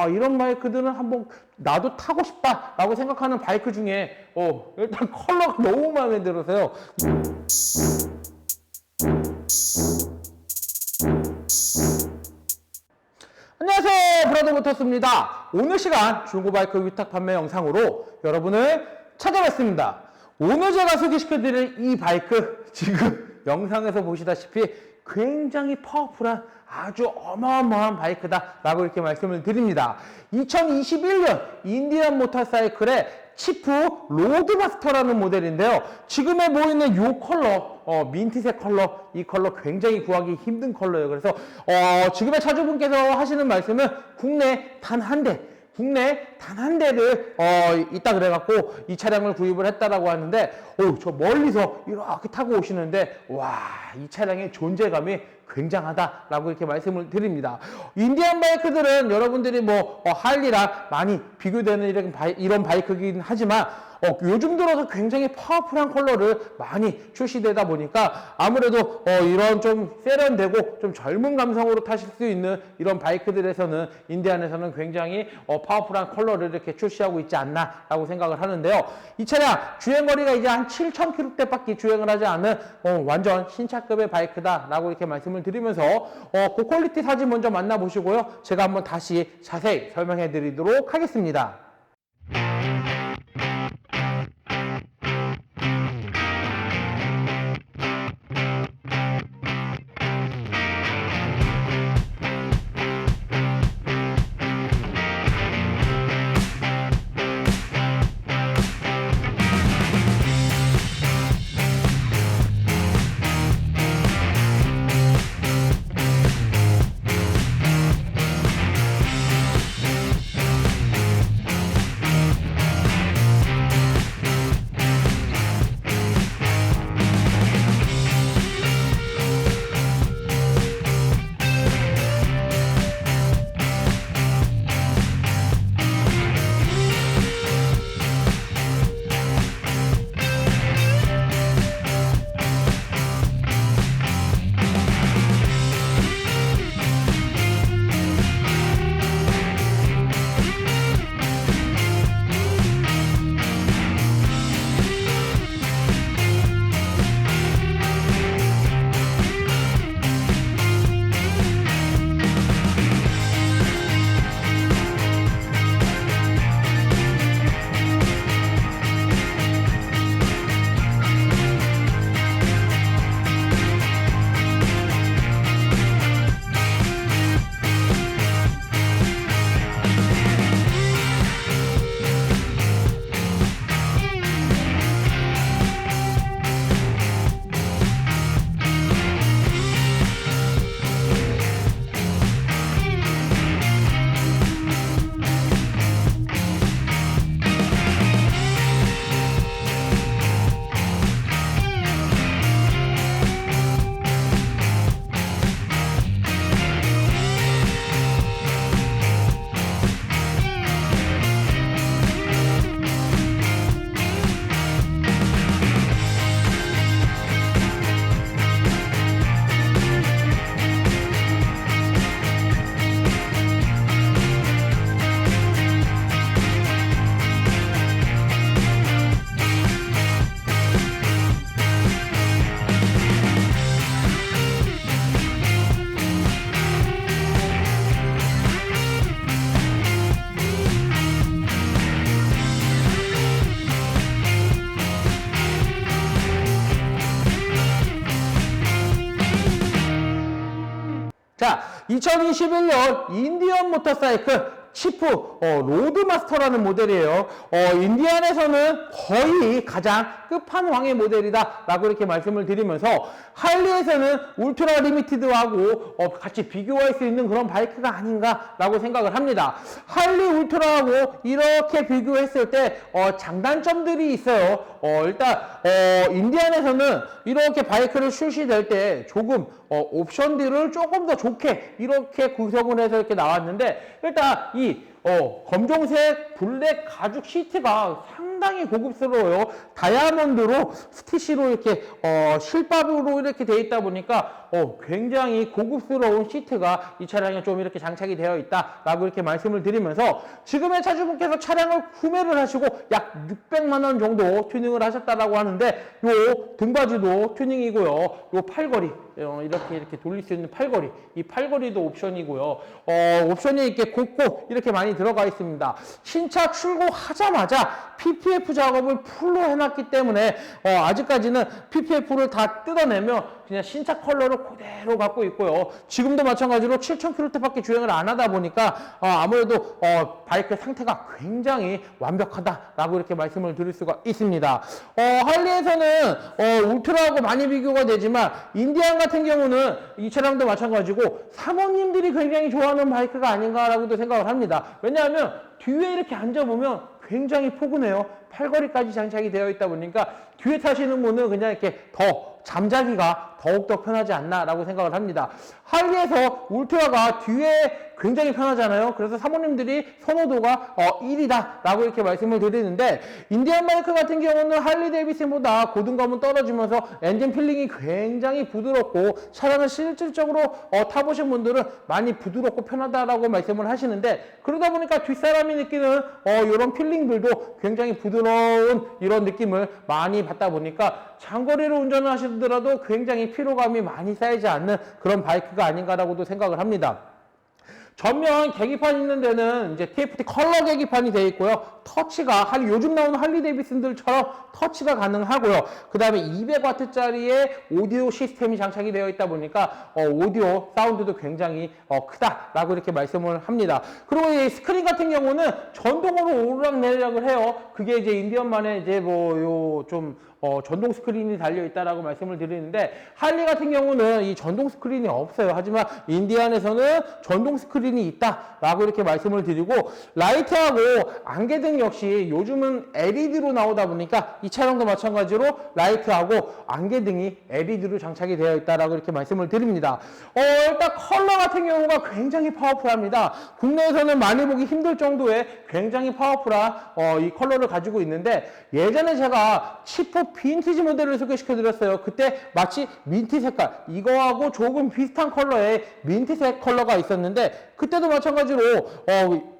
이런 바이크들은 한번 나도 타고 싶다 라고 생각하는 바이크 중에 일단 컬러가 너무 마음에 들어서요. 안녕하세요, 브라더모터스입니다. 오늘 시간 중고바이크 위탁 판매 영상으로 여러분을 찾아봤습니다. 오늘 제가 소개시켜드릴 이 바이크, 지금 영상에서 보시다시피 굉장히 파워풀한 아주 어마어마한 바이크다 라고 이렇게 말씀을 드립니다. 2021년 인디안 모터사이클의 치프 로드마스터라는 모델인데요. 지금에 보이는 이 컬러, 민트색 컬러, 이 컬러 굉장히 구하기 힘든 컬러예요. 그래서 지금의 차주분께서 하시는 말씀은 국내 단 한 대를 있다 그래갖고 이 차량을 구입을 했다라고 하는데, 저 멀리서 이렇게 타고 오시는데 와, 이 차량의 존재감이 굉장하다라고 이렇게 말씀을 드립니다. 인디안 바이크들은 여러분들이 할리랑 많이 비교되는 이런 바이크이긴 하지만 요즘 들어서 굉장히 파워풀한 컬러를 많이 출시되다 보니까 아무래도 이런 좀 세련되고 좀 젊은 감성으로 타실 수 있는 이런 바이크들에서는 인디안에서는 굉장히 파워풀한 컬러를 이렇게 출시하고 있지 않나 라고 생각을 하는데요. 이 차량 주행거리가 이제 한 7,000km 밖에 주행을 하지 않은 완전 신차급의 바이크다 라고 이렇게 말씀을 드리면서 고퀄리티 사진 먼저 만나보시고요. 제가 한번 다시 자세히 설명해 드리도록 하겠습니다. 자, 2021년 인디언 모터사이클 치프 로드마스터라는 모델이에요. 인디안에서는 거의 가장 끝판왕의 모델이다 라고 이렇게 말씀을 드리면서 할리에서는 울트라 리미티드하고 같이 비교할 수 있는 그런 바이크가 아닌가 라고 생각을 합니다. 할리 울트라하고 이렇게 비교했을 때 장단점들이 있어요. 일단 인디안에서는 이렇게 바이크를 출시될 때 조금 옵션들을 조금 더 좋게 이렇게 구성을 해서 이렇게 나왔는데, 일단 이 검정색 블랙 가죽 시트가 상당히 상당히 고급스러워요. 다이아몬드로 스티시로 이렇게 실밥으로 이렇게 되어 있다 보니까 굉장히 고급스러운 시트가 이 차량에 좀 이렇게 장착이 되어 있다라고 이렇게 말씀을 드리면서 지금의 차주분께서 차량을 구매를 하시고 약 600만 원 정도 튜닝을 하셨다라고 하는데 요 등받이도 튜닝이고요. 요 팔걸이 이렇게 돌릴 수 있는 팔걸이, 이 팔걸이도 옵션이고요. 옵션이 이렇게 곳곳 이렇게 많이 들어가 있습니다. 신차 출고하자마자 PPF 작업을 풀로 해놨기 때문에 아직까지는 PPF를 다 뜯어내며 그냥 신차 컬러를 그대로 갖고 있고요. 지금도 마찬가지로 7,000km밖에 주행을 안 하다 보니까 아무래도 바이크 상태가 굉장히 완벽하다라고 이렇게 말씀을 드릴 수가 있습니다. 할리에서는 울트라하고 많이 비교가 되지만 인디안 같은 경우는 이 차량도 마찬가지고 사모님들이 굉장히 좋아하는 바이크가 아닌가라고도 생각을 합니다. 왜냐하면 뒤에 이렇게 앉아보면 굉장히 포근해요. 팔걸이까지 장착이 되어 있다 보니까 뒤에 타시는 분은 그냥 이렇게 더 잠자기가 더욱더 편하지 않나라고 생각을 합니다. 할리에서 울트라가 뒤에 굉장히 편하잖아요. 그래서 사모님들이 선호도가 1위다라고 이렇게 말씀을 드리는데 인디안 바이크 같은 경우는 할리 데이비슨보다 고등감은 떨어지면서 엔진 필링이 굉장히 부드럽고 차량을 실질적으로 타보신 분들은 많이 부드럽고 편하다라고 말씀을 하시는데 그러다 보니까 뒷사람이 느끼는 이런 필링들도 굉장히 부드러운 이런 느낌을 많이 받다 보니까 장거리를 운전을 하시더라도 굉장히 피로감이 많이 쌓이지 않는 그런 바이크가 아닌가라고도 생각을 합니다. 전면 계기판 있는 데는 이제 TFT 컬러 계기판이 되어 있고요. 터치가 요즘 나오는 할리 데이비슨들처럼 터치가 가능하고요. 그 다음에 200W짜리의 오디오 시스템이 장착이 되어 있다 보니까 오디오 사운드도 굉장히 크다라고 이렇게 말씀을 합니다. 그리고 이 스크린 같은 경우는 전동으로 오르락내리락을 해요. 그게 이제 인디언만의 이제 전동 스크린이 달려 있다라고 말씀을 드리는데 할리 같은 경우는 이 전동 스크린이 없어요. 하지만 인디안에서는 전동 스크린이 있다라고 이렇게 말씀을 드리고 라이트하고 안개등 역시 요즘은 LED로 나오다 보니까 이 차량도 마찬가지로 라이트하고 안개등이 LED로 장착이 되어 있다라고 이렇게 말씀을 드립니다. 일단 컬러 같은 경우가 굉장히 파워풀합니다. 국내에서는 많이 보기 힘들 정도의 굉장히 파워풀한 이 컬러를 가지고 있는데 예전에 제가 치포 빈티지 모델을 소개시켜 드렸어요. 그때 마치 민트 색깔 이거하고 조금 비슷한 컬러의 민트색 컬러가 있었는데 그때도 마찬가지로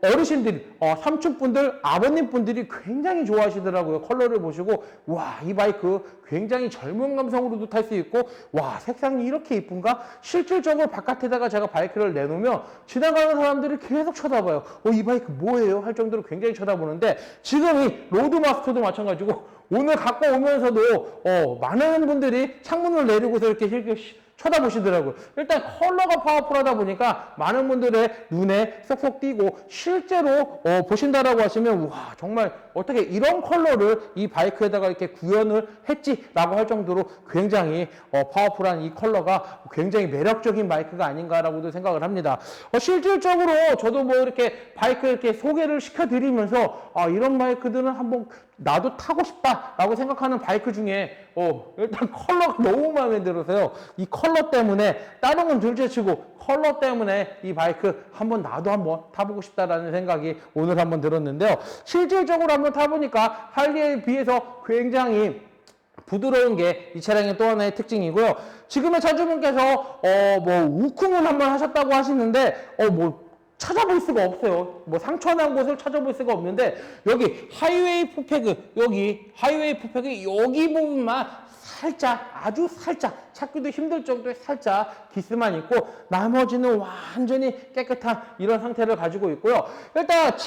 어르신들이 삼촌분들 아버님분들이 굉장히 좋아하시더라고요. 컬러를 보시고 와, 이 바이크 굉장히 젊은 감성으로도 탈 수 있고 와, 색상이 이렇게 이쁜가? 실질적으로 바깥에다가 제가 바이크를 내놓으면 지나가는 사람들이 계속 쳐다봐요. 이 바이크 뭐예요? 할 정도로 굉장히 쳐다보는데 지금 이 로드마스터도 마찬가지고 오늘 갖고 오면서도 많은 분들이 창문을 내리고서 이렇게 쳐다보시더라고요. 일단 컬러가 파워풀하다 보니까 많은 분들의 눈에 쏙쏙 띄고 실제로 보신다라고 하시면 와, 정말 어떻게 이런 컬러를 이 바이크에다가 이렇게 구현을 했지라고 할 정도로 굉장히 파워풀한 이 컬러가 굉장히 매력적인 바이크가 아닌가라고도 생각을 합니다. 실질적으로 저도 뭐 이렇게 바이크 이렇게 소개를 시켜드리면서 이런 바이크들은 한번 나도 타고 싶다라고 생각하는 바이크 중에 일단 컬러가 너무 마음에 들어서요. 이 컬러 때문에 다른 건 둘째치고 컬러 때문에 이 바이크 나도 한번 타보고 싶다라는 생각이 오늘 한번 들었는데요. 실질적으로 한번 타보니까 할리에 비해서 굉장히 부드러운 게 이 차량의 또 하나의 특징이고요. 지금의 차주분께서 우쿵을 한번 하셨다고 하시는데 찾아볼 수가 없어요. 상처난 곳을 찾아볼 수가 없는데 여기 하이웨이 풋패드 여기 부분만 살짝 아주 살짝 찾기도 힘들 정도의 살짝 기스만 있고 나머지는 완전히 깨끗한 이런 상태를 가지고 있고요. 일단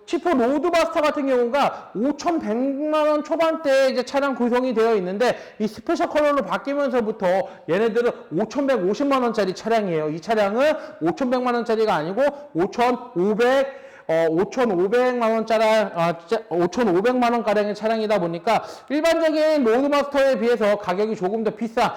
치포 로드마스터 같은 경우가 5,100만 원 초반대 이제 차량 구성이 되어 있는데 이 스페셜 컬러로 바뀌면서부터 얘네들은 5,150만 원짜리 차량이에요. 이 차량은 5,100만 원짜리가 아니고 5,500만 원짜리 5,500만 원 가량의 차량이다 보니까 일반적인 로드마스터에 비해서 가격이 조금 더 비싼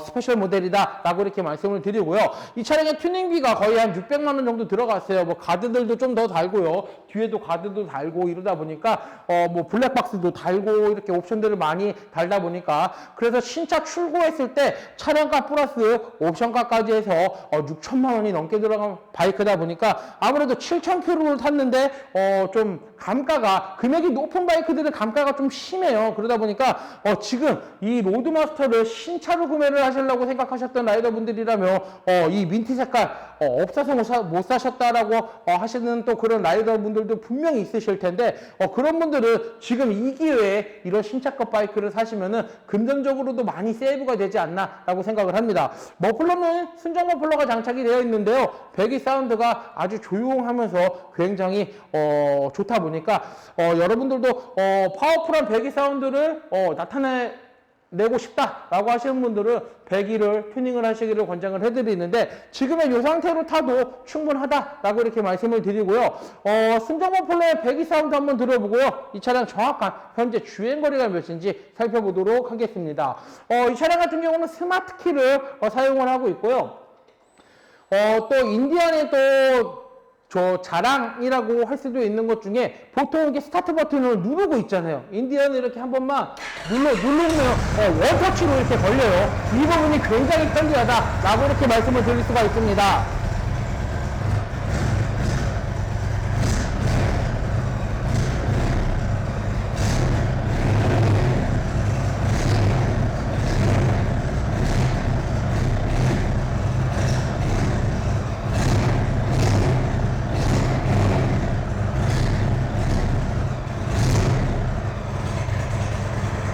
스페셜 모델이다라고 이렇게 말씀을 드리고요. 이 차량의 튜닝비가 거의 한 600만 원 정도 들어갔어요. 가드들도 좀 더 달고요. 뒤에도 가드도 달고 이러다 보니까 뭐 블랙박스도 달고 이렇게 옵션들을 많이 달다 보니까 그래서 신차 출고했을 때 차량가 플러스 옵션가까지 해서 6천만 원이 넘게 들어간 바이크다 보니까 아무래도 7,000km를 탔는데 좀 감가가 금액이 높은 바이크들의 감가가 좀 심해요. 그러다 보니까 지금 이 로드마스터를 신차로 구매를 하시려고 생각하셨던 라이더분들이라면 이 민트 색깔 없어서 못 사셨다라고 하시는 또 그런 라이더분들도 분명히 있으실 텐데 그런 분들은 지금 이 기회에 이런 신차급 바이크를 사시면은 금전적으로도 많이 세이브가 되지 않나라고 생각을 합니다. 머플러는 순정 머플러가 장착이 되어 있는데요. 배기 사운드가 아주 조용하면서 굉장히 좋다 보니까 여러분들도 파워풀한 배기 사운드를 나타내고 싶다라고 하시는 분들은 배기를 튜닝을 하시기를 권장을 해드리는데 지금의 이 상태로 타도 충분하다라고 이렇게 말씀을 드리고요. 순정 머플러의 배기 사운드 한번 들어보고요. 이 차량 정확한 현재 주행거리가 몇인지 살펴보도록 하겠습니다. 이 차량 같은 경우는 스마트 키를 사용을 하고 있고요. 또 인디안의 또 자랑이라고 할 수도 있는 것 중에 보통 이렇게 스타트 버튼을 누르고 있잖아요. 인디언은 이렇게 한 번만 누르면 원터치로 이렇게 걸려요. 이 부분이 굉장히 편리하다라고 이렇게 말씀을 드릴 수가 있습니다.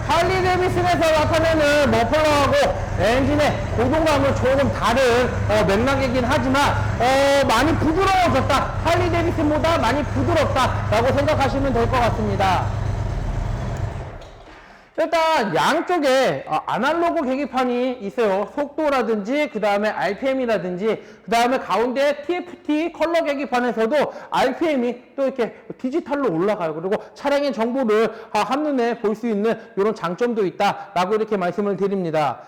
할리 데이비슨에서 나타내는 머플러하고 엔진의 고동감은 조금 다른 맥락이긴 하지만 많이 부드러워졌다. 할리 데이비슨보다 많이 부드럽다라고 생각하시면 될 것 같습니다. 일단 양쪽에 아날로그 계기판이 있어요. 속도라든지 그 다음에 RPM이라든지 그 다음에 가운데 TFT 컬러 계기판에서도 RPM이 또 이렇게 디지털로 올라가요. 그리고 차량의 정보를 한눈에 볼 수 있는 이런 장점도 있다라고 이렇게 말씀을 드립니다.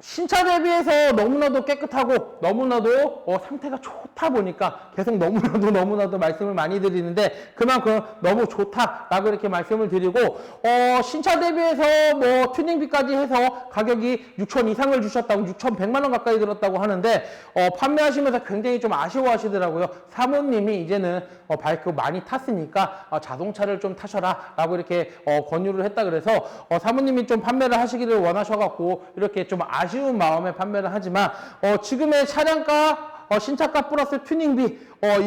신차 대비해서 너무나도 깨끗하고 너무나도 상태가 좋다 보니까 계속 너무나도 말씀을 많이 드리는데 그만큼 너무 좋다라고 이렇게 말씀을 드리고 신차 대비해서 뭐 튜닝비까지 해서 가격이 6천 이상을 주셨다고 6,100만 원 가까이 들었다고 하는데 판매하시면서 굉장히 좀 아쉬워하시더라고요. 사모님이 이제는 바이크 많이 탔으니까 자동차를 좀 타셔라 라고 이렇게 권유를 했다 그래서 사모님이 좀 판매를 하시기를 원하셔갖고 이렇게 좀 아쉬운 마음에 판매를 하지만 지금의 차량가 신차가 플러스 튜닝비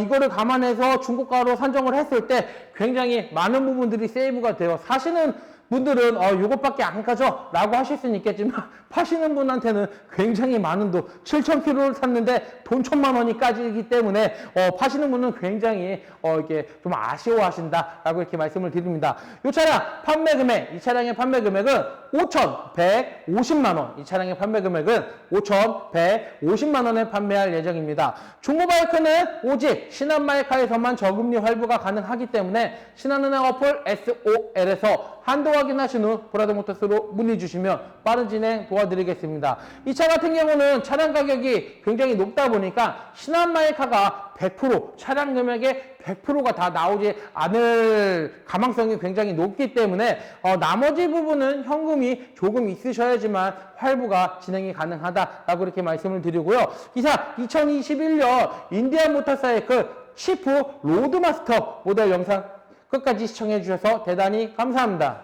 이거를 감안해서 중고가로 산정을 했을 때 굉장히 많은 부분들이 세이브가 돼요. 사시는 분들은 이것밖에 안 가져 라고 하실 수는 있겠지만 파시는 분한테는 굉장히 많은 돈 7,000km를 탔는데 돈 1,000만 원이 까지기 때문에 파시는 분은 굉장히 이게 좀 아쉬워하신다 라고 이렇게 말씀을 드립니다. 이 차량 판매 금액, 이 차량의 판매 금액은 5,150만 원, 이 차량의 판매 금액은 5,150만 원에 판매할 예정입니다. 중고바이크는 오직 신한마이카에서만 저금리 할부가 가능하기 때문에 신한은행 어플 SOL에서 한도 확인하신 후 브라더모터스로 문의 주시면 빠른 진행 도와드리겠습니다. 이 차 같은 경우는 차량 가격이 굉장히 높다 보니까 신한마이카가 100% 차량 금액의 100%가 다 나오지 않을 가망성이 굉장히 높기 때문에 나머지 부분은 현금이 조금 있으셔야지만 할부가 진행이 가능하다라고 이렇게 말씀을 드리고요. 이상 2021년 인디안 모터사이클 치프 로드마스터 모델 영상 끝까지 시청해 주셔서 대단히 감사합니다.